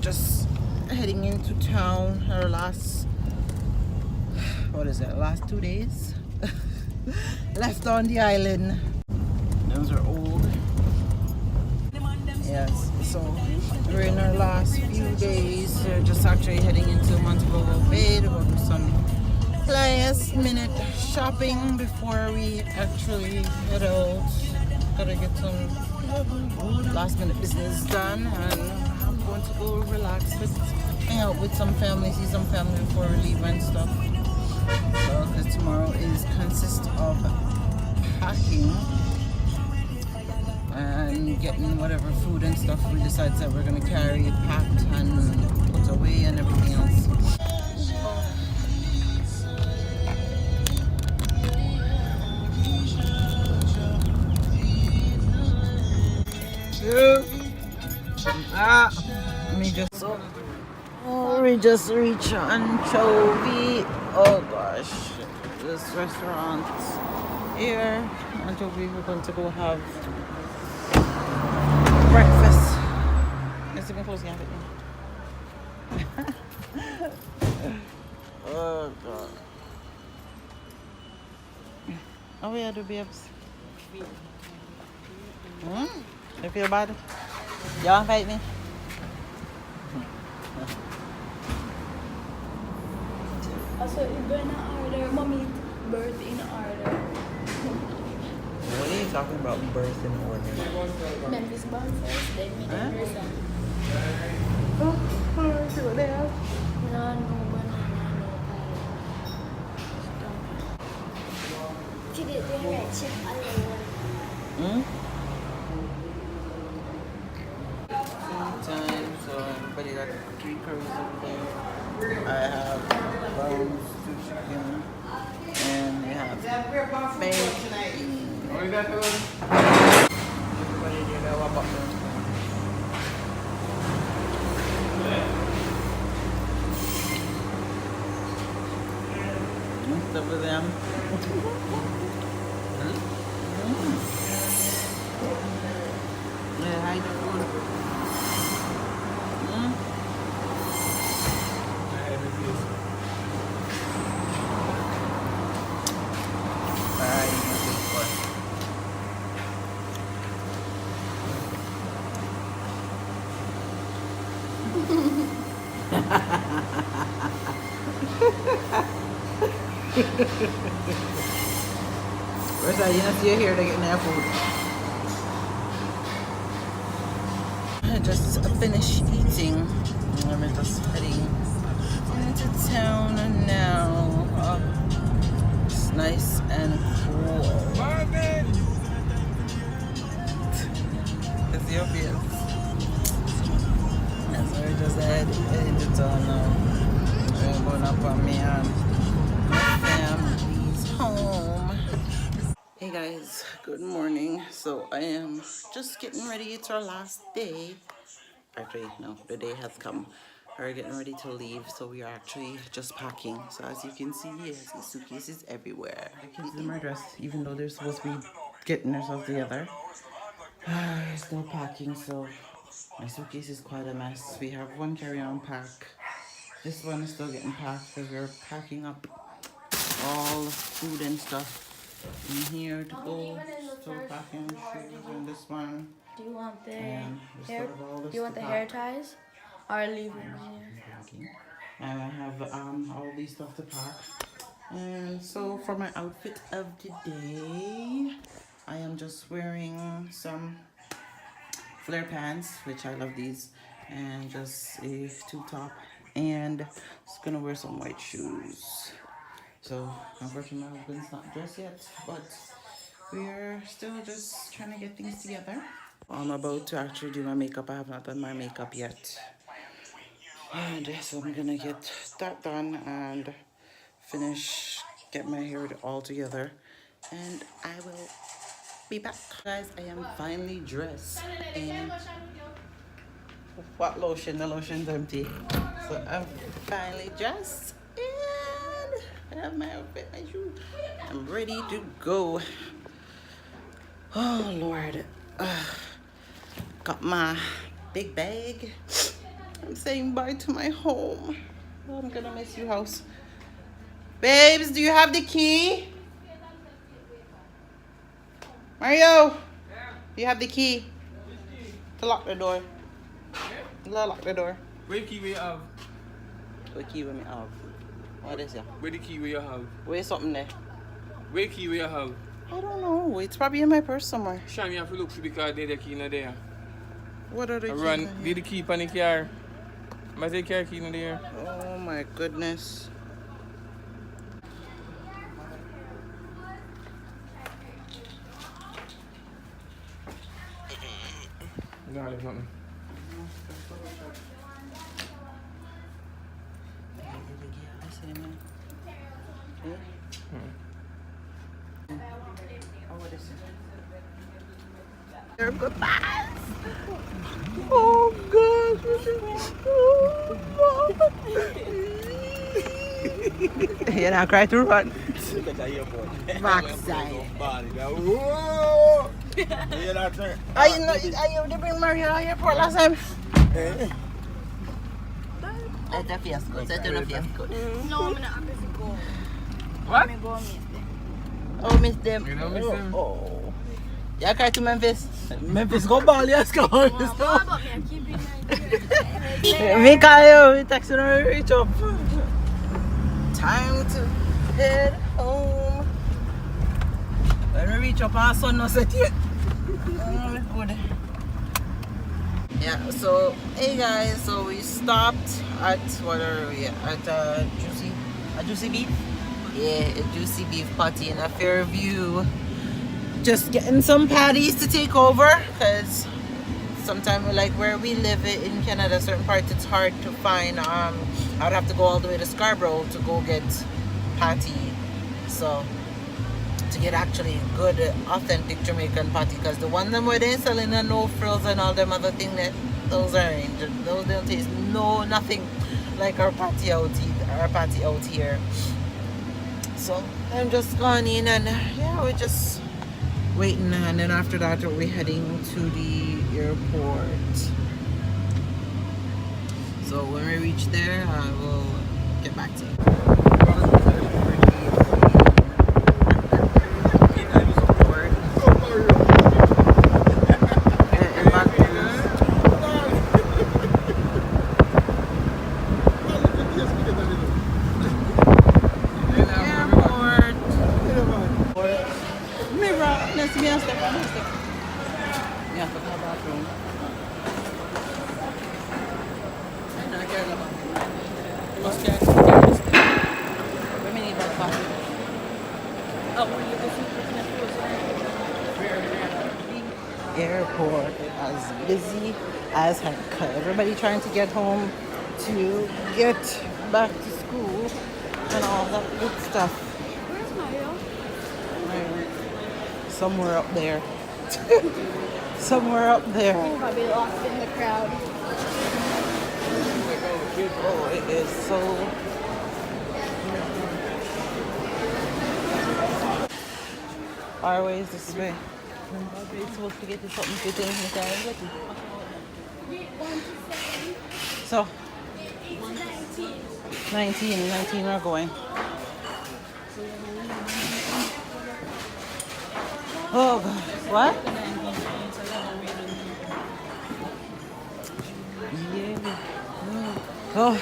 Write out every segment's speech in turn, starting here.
just heading into town. Our last, what is it, last 2 days left on the island. Those are old. Yes, so we're in our last few days. We're just actually heading into Montego Bay to go do some last minute shopping before we actually head out. Gotta get some last minute business done, and I'm going to go relax, hang out with some family, see some family before we leave and stuff. So, because tomorrow consists of packing and getting whatever food and stuff we decide that we're gonna carry packed and put away and everything else. We just reached Anchovy. Oh gosh, this restaurant here, Anchovy. We're going to go have breakfast. Let's even close the Oh god. Oh yeah, the babes. You feel bad? You want to fight me? Also, you're gonna order mommy birth in order. What are you talking about, birth in order? Memphis born first, then me then her son. Oh, see what they have? No, no banana, no pie. She did the red chip alone. Time, so everybody got 3 curries over there. I have bones, 2 chicken, and they have bacon. What you got for us? Everybody did that. What about them? What's up with them? Yeah, hide the food. Where's that? You know, see you here to get their food. I just finished eating. I'm just heading into town now. It's nice and cool. Ethiopians. And so we just heading into town now. We're going up on me and my family's home. Hey guys, good morning. So I am just getting ready. It's our last day. Actually, no, the day has come. We're getting ready to leave, so we are actually just packing. So as you can see, yes, the suitcases everywhere. I can see my dress, even though they're supposed to be getting themselves together. Still packing, so my suitcase is quite a mess. We have 1 carry-on pack. This one is still getting packed because we're packing up all food and stuff in here to go. Still packing shoes and this one. Do you want the And hair? Do you want the hair ties, or leave it here? And I have all these stuff to pack. And so for my outfit of the day, I am just wearing some flare pants, which I love these, and just a tube top, and just gonna wear some white shoes. So unfortunately my husband's not dressed yet, but we're still just trying to get things together. I'm about to actually do my makeup. I have not done my makeup yet, and so I'm gonna get that done and get my hair all together, and I will be back. Guys, I am finally dressed. And what lotion? The lotion's empty. So I'm finally dressed and I have my outfit, my shoes. I'm ready to go. Oh Lord. Got my big bag I'm saying bye to my home. Oh, I'm gonna miss you, house. Babes, do you have the key? Mario, do you have the key to lock the door? Lock the door. Where the key we have? What key we have? What is it? Where the key we have? Where's something there? Where the key we have? I don't know. It's probably in my purse somewhere. Sham, you have to look for because there's the key in there. What are the keys? Run, did the key on the car? Must take car key in there. Oh my goodness. No, there's nothing. They're goodbyes. Oh gosh. You're not crying to run. Backside. Are you to bring Mario to the airport last time? That's a fiasco. That's a fiasco. No, I'm not going to go. What? I'm going to miss them. Oh, miss them. You don't miss them? Oh. You cry to Memphis? Memphis go ball, yes, go on. What about me? I keep being like Me call you, we text you when we reach up. Time to head home. When we reach up, our sun not set yet. Oh, good. Yeah, so, hey guys, so we stopped at, what are we at, a Juicy Beef? Yeah, a Juicy Beef party in a Fairview. Just getting some patties to take over, because sometimes like where we live in Canada, certain parts it's hard to find. I would have to go all the way to Scarborough to go get patty, so to get actually good authentic Jamaican patty, because the one them where they selling the no frills and all them other thing, that those don't taste nothing like our patty out here. So I'm just going in and yeah, we're just waiting, and then after that we're heading to the airport. So when we reach there, I will get back to you. Airport as busy as heck. Everybody trying to get home to get back to school and all that good stuff. Where's Mario? Somewhere up there. Somewhere up there. He's probably lost in the crowd. Oh, it is so. Our way is this way. We're supposed to get you something to do. So, 19 we're going. Oh God, what? Yeah. Oh,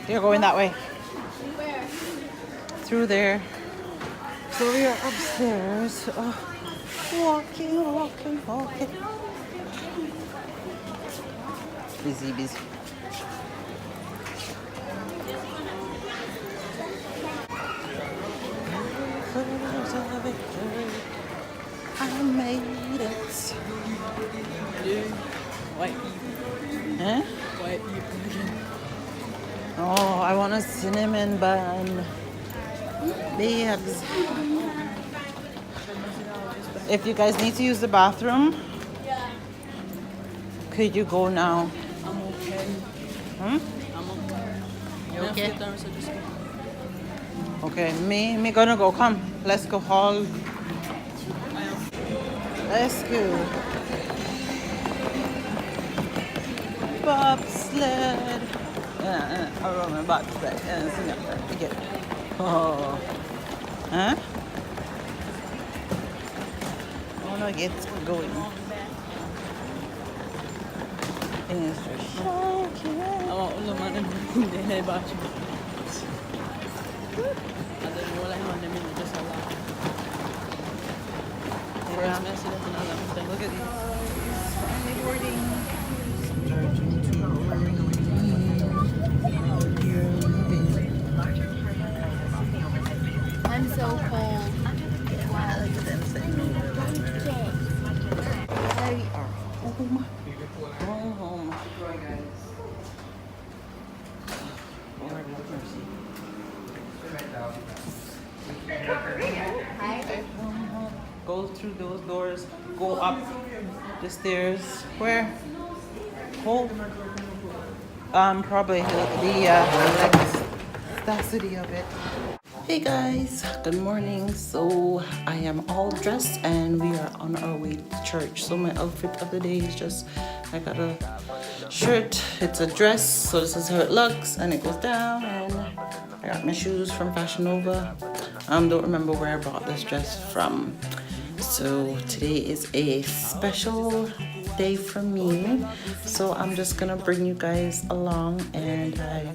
you're going that way. Where? Through there. So we are upstairs. Oh, walking. Busy. I made it. White Huh? Oh, I want a cinnamon bun. Babes. If you guys need to use the bathroom, Yeah. could you go now? I'm okay. Hmm? I'm okay. You okay? Okay, me gonna go. Come, let's go haul. Let's go. bobsled. I rode my bobsled. Sing up there. Again. Oh. Huh? I wanna get going. And it's just shaking. Oh, no man, they batch. And then all I want them in just a lot. Yeah. Look at these. Finally boarding. I'm so cold. Wow, look at them saying. There we are. Home. Going home. Lord have mercy. Go through those doors. Go up the stairs. Where? Home. Probably the electricity of it. Hey guys, good morning. So I am all dressed and we are on our way to church. So my outfit of the day is just, I got a shirt, it's a dress, so this is how it looks, and it goes down, and I got my shoes from Fashion Nova. Don't remember where I bought this dress from. So today is a special day for me, so I'm just gonna bring you guys along, and I